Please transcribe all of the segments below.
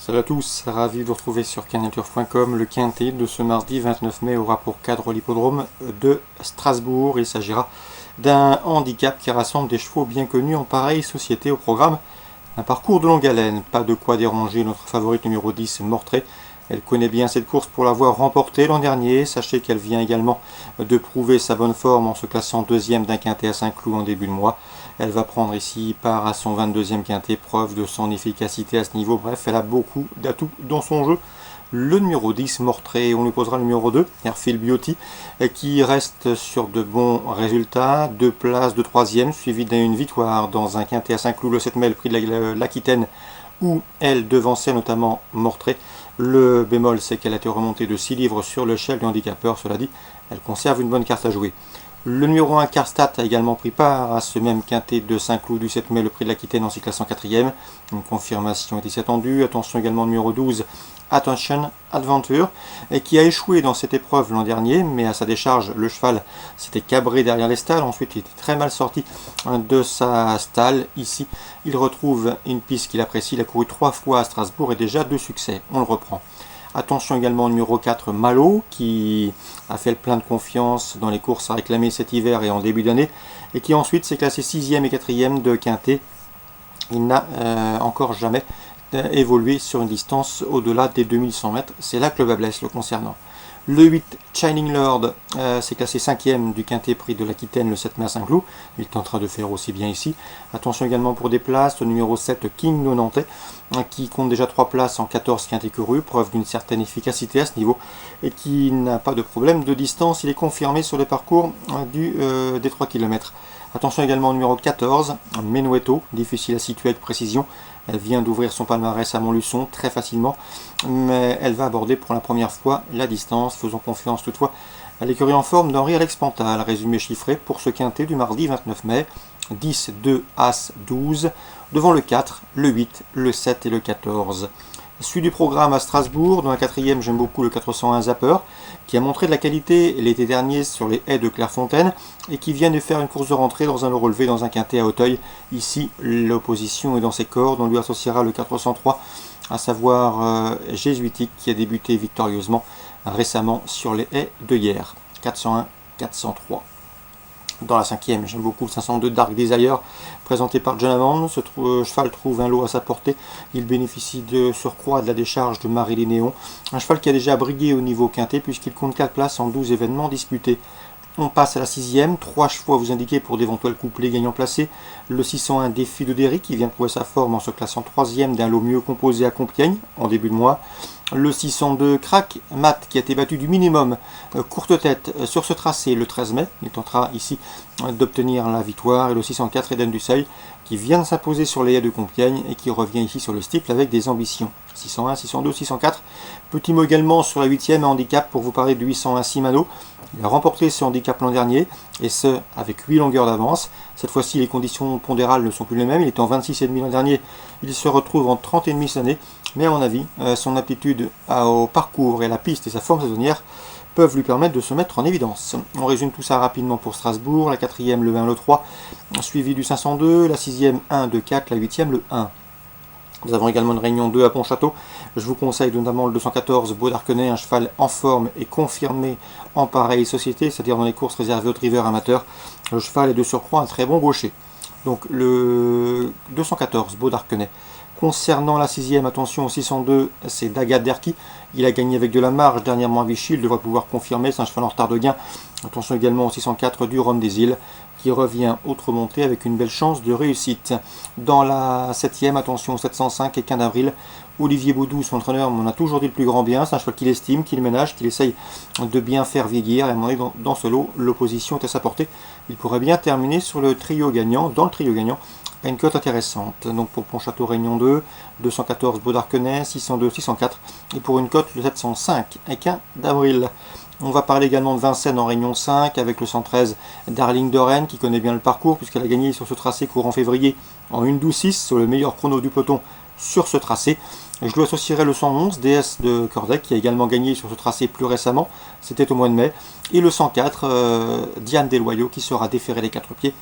Salut à tous, ravi de vous retrouver sur canalturf.com. Le quintet de ce mardi 29 mai aura pour cadre l'hippodrome de Strasbourg. Il s'agira d'un handicap qui rassemble des chevaux bien connus en pareille société. Au programme, un parcours de longue haleine, pas de quoi déranger notre favorite numéro 10, Mortrait. Elle connaît bien cette course pour l'avoir remportée l'an dernier. Sachez qu'elle vient également de prouver sa bonne forme en se classant deuxième d'un quintet à Saint-Cloud en début de mois. Elle va prendre ici part à son 22e quintet, preuve de son efficacité à ce niveau. Bref, elle a beaucoup d'atouts dans son jeu. Le numéro 10, Mortrait, on lui posera le numéro 2, Airfield Beauty, qui reste sur de bons résultats. 2 places de 3e, suivi d'une victoire dans un quintet à Saint-Cloud le 7 mai, le prix de l'Aquitaine, où elle devançait notamment Mortrait. Le bémol, c'est qu'elle a été remontée de 6 livres sur l'échelle du handicapeur. Cela dit, elle conserve une bonne carte à jouer. Le numéro 1, Karstadt, a également pris part à ce même quintet de Saint-Cloud du 7 mai, le prix de l'Aquitaine, en s'y classant 4e. Une confirmation est ici attendue. Attention également au numéro 12, Attention Adventure, qui a échoué dans cette épreuve l'an dernier, mais à sa décharge, le cheval s'était cabré derrière les stalles. Ensuite, il était très mal sorti de sa stalle. Ici, il retrouve une piste qu'il apprécie. Il a couru 3 fois à Strasbourg et déjà 2 succès. On le reprend. Attention également au numéro 4, Malo, qui a fait le plein de confiance dans les courses à réclamer cet hiver et en début d'année, et qui ensuite s'est classé 6e et 4e de quintet. Il n'a encore jamais évolué sur une distance au-delà des 2100 mètres. C'est là que le bas blesse le concernant. Le 8, Shining Lord, s'est classé 5e du quintet prix de l'Aquitaine le 7 mai à Saint-Cloud. Il tentera de faire aussi bien ici. Attention également pour des places, le numéro 7, King No Nantais, qui compte déjà 3 places en 14 quintet courus, preuve d'une certaine efficacité à ce niveau, et qui n'a pas de problème de distance. Il est confirmé sur les parcours des 3 km. Attention également au numéro 14, Menuetto, difficile à situer avec précision. Elle vient d'ouvrir son palmarès à Montluçon très facilement, mais elle va aborder pour la première fois la distance. Faisons confiance toutefois à l'écurie en forme d'Henri Alex Pantal. Résumé chiffré pour ce quintet du mardi 29 mai. 10, 2, As, 12, devant le 4, le 8, le 7 et le 14. Suite du programme à Strasbourg, dans la 4e, j'aime beaucoup le 401 Zapper, qui a montré de la qualité l'été dernier sur les haies de Clairefontaine et qui vient de faire une course de rentrée dans un lot relevé dans un quintet à Auteuil. Ici, l'opposition est dans ses cordes. On lui associera le 403, à savoir Jésuitique, qui a débuté victorieusement récemment sur les haies de hier. 401, 403. Dans la 5e, j'aime beaucoup le 502 Dark Desire, présenté par John Hammond. Ce cheval trouve un lot à sa portée. Il bénéficie de surcroît de la décharge de Marie Néon. Un cheval qui a déjà brigué au niveau quintet, puisqu'il compte 4 places en 12 événements disputés. On passe à la 6e, 3 chevaux à vous indiquer pour d'éventuels couplets gagnants placés. Le 601 Défi de Derry, qui vient de trouver sa forme en se classant 3e d'un lot mieux composé à Compiègne en début de mois. Le 602 Crack Matt, qui a été battu du minimum courte tête sur ce tracé le 13 mai. Il tentera ici d'obtenir la victoire. Et le 604 Eden du Seuil, qui vient de s'imposer sur les haies de Compiègne et qui revient ici sur le steeple avec des ambitions. 601, 602, 604. Petit mot également sur la 8e handicap pour vous parler du 801 Simano. Il a remporté ce handicap l'an dernier, et ce avec 8 longueurs d'avance. Cette fois-ci, les conditions pondérales ne sont plus les mêmes. Il était en 26,5 l'an dernier. Il se retrouve en 30,5 cette année. Mais à mon avis, son aptitude au parcours et à la piste et sa forme saisonnière peuvent lui permettre de se mettre en évidence. On résume tout ça rapidement pour Strasbourg. La 4e, le 1, le 3, suivi du 502. La 6e, 1, 2, 4. La 8e, le 1. Nous avons également une réunion 2 à Pontchâteau. Je vous conseille notamment le 214 Beau d'Arquenay, un cheval en forme et confirmé en pareille société, c'est-à-dire dans les courses réservées aux drivers amateurs. Le cheval est de surcroît un très bon gaucher. Donc le 214 Beau d'Arquenay. Concernant la 6e, attention au 602, c'est Dagat Derki. Il a gagné avec de la marge dernièrement à Vichy, il devrait pouvoir confirmer, c'est un cheval en retard de gain. Attention également au 604 du Rhum des Îles, qui revient autre montée avec une belle chance de réussite. Dans la 7e, attention au 705 et 15 d'avril. Olivier Baudou, son entraîneur, m'en a toujours dit le plus grand bien. C'est un cheval qu'il estime, qu'il ménage, qu'il essaye de bien faire vieillir. Et à un moment donné, dans ce lot, l'opposition est à sa portée. Il pourrait bien terminer sur le trio gagnant, dans le trio gagnant, à une cote intéressante. Donc pour Pontchâteau Réunion 2, 214 Beau d'Arquenay, 602, 604. Et pour une cote de 705 et 15 d'avril. On va parler également de Vincennes en Réunion 5 avec le 113 Darling de Rennes qui connaît bien le parcours puisqu'elle a gagné sur ce tracé courant février en 1:12,6 sur le meilleur chrono du peloton sur ce tracé. Je lui associerai le 111 DS de Cordec qui a également gagné sur ce tracé plus récemment, c'était au mois de mai, et le 104 Diane Desloyaux qui sera déféré des 4 pieds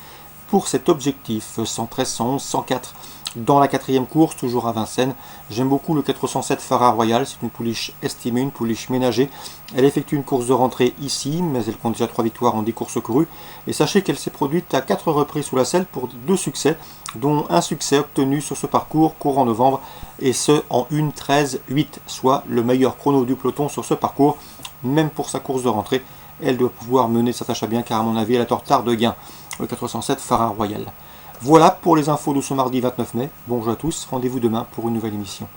pour cet objectif. 113, 111, 104 Dans la quatrième course, toujours à Vincennes, j'aime beaucoup le 407 Phara Royal. C'est une pouliche estimée, une pouliche ménagée. Elle effectue une course de rentrée ici, mais elle compte déjà 3 victoires en 10 courses courues. Et sachez qu'elle s'est produite à 4 reprises sous la selle pour 2 succès, dont un succès obtenu sur ce parcours courant novembre, et ce en 1:13:8, soit le meilleur chrono du peloton sur ce parcours. Même pour sa course de rentrée, elle doit pouvoir mener sa tâche à bien, car à mon avis, elle a retard de gain, le 407 Phara Royal. Voilà pour les infos de ce mardi 29 mai. Bonjour à tous, rendez-vous demain pour une nouvelle émission.